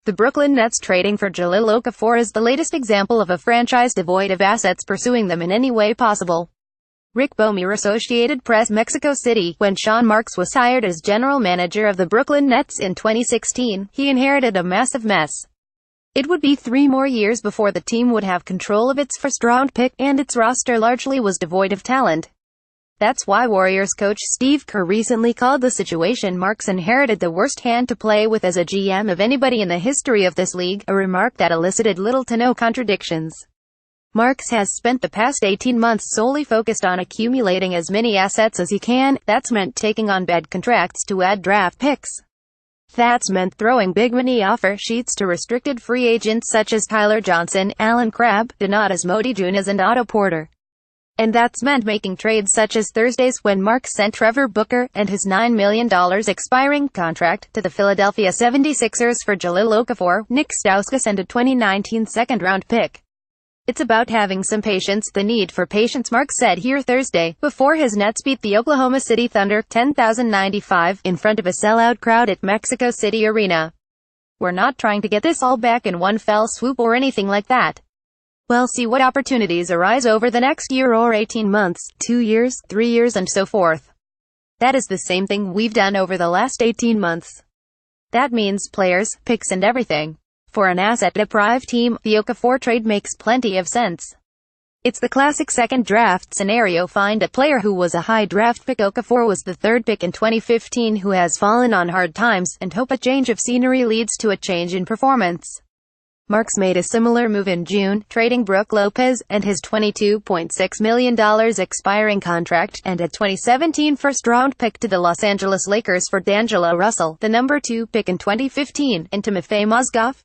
The Brooklyn Nets trading for Jahlil Okafor is the latest example of a franchise devoid of assets pursuing them in any way possible. Rick Bomir, Associated Press, Mexico City. When Sean Marks was hired as general manager of the Brooklyn Nets in 2016, he inherited a massive mess. It would be 3 more years before the team would have control of its first-round pick, and its roster largely was devoid of talent. That's why Warriors coach Steve Kerr recently called the situation Marks inherited the worst hand to play with as a GM of anybody in the history of this league, a remark that elicited little to no contradictions. Marks has spent the past 18 months solely focused on accumulating as many assets as he can. That's meant taking on bad contracts to add draft picks. That's meant throwing big money offer sheets to restricted free agents such as Tyler Johnson, Allen Crabbe, Donatas Motiejunas and Otto Porter. And that's meant making trades such as Thursday's, when Marks sent Trevor Booker and his $9 million expiring contract to the Philadelphia 76ers for Jahlil Okafor, Nick Stauskas and a 2019 second-round pick. It's about having some patience, the need for patience, Marks said here Thursday, before his Nets beat the Oklahoma City Thunder 10,095 in front of a sellout crowd at Mexico City Arena. "We're not trying to get this all back in one fell swoop or anything like that. We'll see what opportunities arise over the next year or 18 months, 2 years, 3 years and so forth. That is the same thing we've done over the last 18 months. That means players, picks and everything. For an asset-deprived team, the Okafor trade makes plenty of sense. It's the classic second draft scenario. Find a player who was a high draft pick. Okafor was the 3rd pick in 2015 who has fallen on hard times, and hope a change of scenery leads to a change in performance." Marks made a similar move in June, trading Brook Lopez and his $22.6 million expiring contract and a 2017 first-round pick to the Los Angeles Lakers for D'Angelo Russell, the number 2 pick in 2015, and Timofey Mozgov.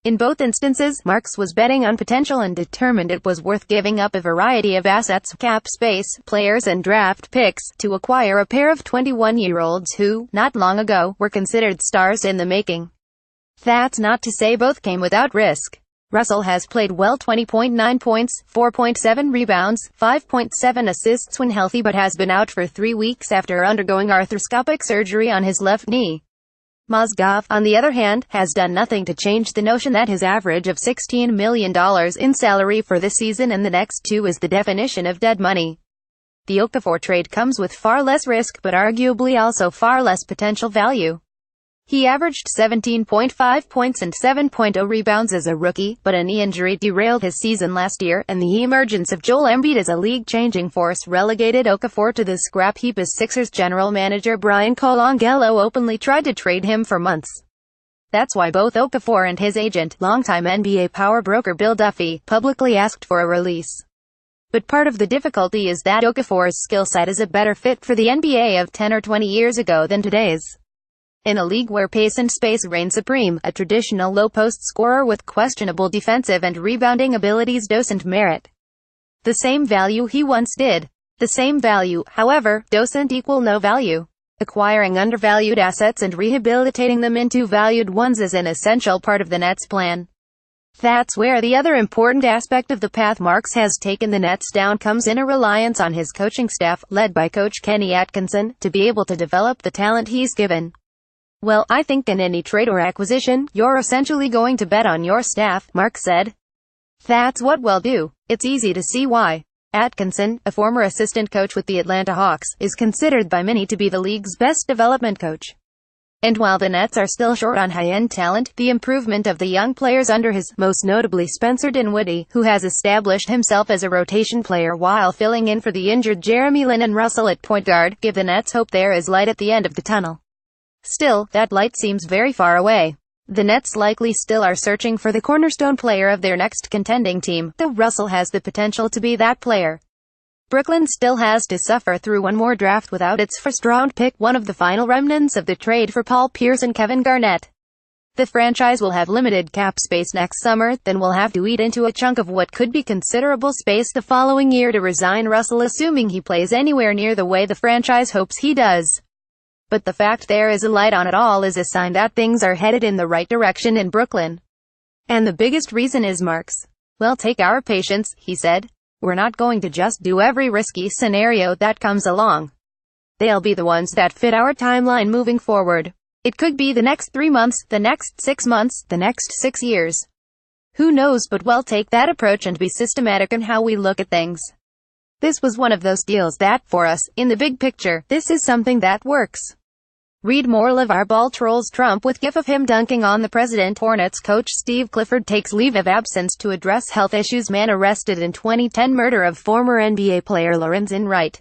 In both instances, Marks was betting on potential and determined it was worth giving up a variety of assets, cap space, players and draft picks, to acquire a pair of 21-year-olds who, not long ago, were considered stars in the making. That's not to say both came without risk. Russell has played well, 20.9 points, 4.7 rebounds, 5.7 assists when healthy, but has been out for 3 weeks after undergoing arthroscopic surgery on his left knee. Mozgov, on the other hand, has done nothing to change the notion that his average of $16 million in salary for this season and the next 2 is the definition of dead money. The Okafor trade comes with far less risk but arguably also far less potential value. He averaged 17.5 points and 7.0 rebounds as a rookie, but a knee injury derailed his season last year, and the emergence of Joel Embiid as a league-changing force relegated Okafor to the scrap heap as Sixers general manager Brian Colangelo openly tried to trade him for months. That's why both Okafor and his agent, longtime NBA power broker Bill Duffy, publicly asked for a release. But part of the difficulty is that Okafor's skill set is a better fit for the NBA of 10 or 20 years ago than today's. In a league where pace and space reign supreme, a traditional low-post scorer with questionable defensive and rebounding abilities doesn't merit the same value he once did. The same value, however, doesn't equal no value. Acquiring undervalued assets and rehabilitating them into valued ones is an essential part of the Nets' plan. That's where the other important aspect of the path Marks has taken the Nets down comes in: a reliance on his coaching staff, led by coach Kenny Atkinson, to be able to develop the talent he's given. "Well, I think in any trade or acquisition, you're essentially going to bet on your staff," Marks said. "That's what we'll do. It's easy to see why." Atkinson, a former assistant coach with the Atlanta Hawks, is considered by many to be the league's best development coach. And while the Nets are still short on high-end talent, the improvement of the young players under his, most notably Spencer Dinwiddie, who has established himself as a rotation player while filling in for the injured Jeremy Lin and Russell at point guard, give the Nets hope there is light at the end of the tunnel. Still, that light seems very far away. The Nets likely still are searching for the cornerstone player of their next contending team, though Russell has the potential to be that player. Brooklyn still has to suffer through one more draft without its first-round pick, one of the final remnants of the trade for Paul Pierce and Kevin Garnett. The franchise will have limited cap space next summer, then will have to eat into a chunk of what could be considerable space the following year to resign Russell, assuming he plays anywhere near the way the franchise hopes he does. But the fact there is a light on it all is a sign that things are headed in the right direction in Brooklyn. And the biggest reason is Marks. "Well, take our patience," he said. "We're not going to just do every risky scenario that comes along. They'll be the ones that fit our timeline moving forward. It could be the next 3 months, the next 6 months, the next 6 years. Who knows, but we'll take that approach and be systematic in how we look at things. This was one of those deals that, for us, in the big picture, this is something that works. Read more. LeVar Ball trolls Trump with gif of him dunking on the president. Hornets coach Steve Clifford takes leave of absence to address health issues. Man arrested in 2010 murder of former NBA player Lorenzen Wright.